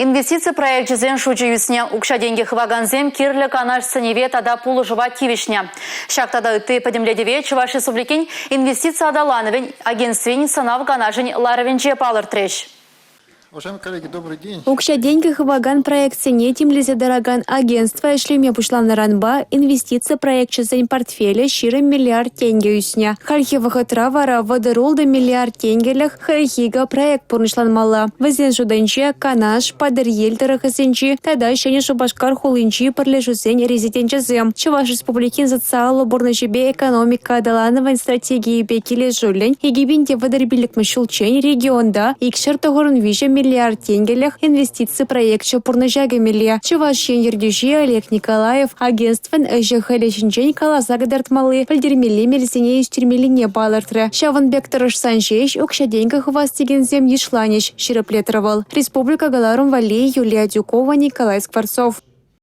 Инвестиция проект жизнь шучу юсне. Укша деньги хваганзем кирле канаш сыневе тада пулы жива кивишня. Шак тада ты подемледеве Чуваш Республикин инвестиция адалановень агентствень санав канашень ларовенче палыр трещ. Уважаемые коллеги, добрый день. Укша деньги хваган проект сенетим лизе дороган агентство шлеме пушлан наранба инвестиция проект жизнь портфеля щирым миллиард тенге юсня. Хархиваха травара водоролда миллиард тенгелях хархига проект пурнышлан мала. Вазен жуданче канаш падыр елтарах сенчи тада шене шубашкар хулинчи парлежусень резиденчезем. Чуваш Республикин социалы бурнычебе экономика адалановань стратегии бекиле жулень егибинте водорбилик мышулчень регионда икшер тогорун виже миллиард тенгелях инвестиции проект чопурныжага милия. Чувашьен ердюжи Олег Николаев агентствен эжехалешинчень каласагадартмалы пальдермели мельсине истермелине балартре. Шаванбек Тарашсанжеш укша деньгах вастигензем ешланиш широплетровал. Республика Галарум Вали Юлия Дюкова, Николай Скворцов.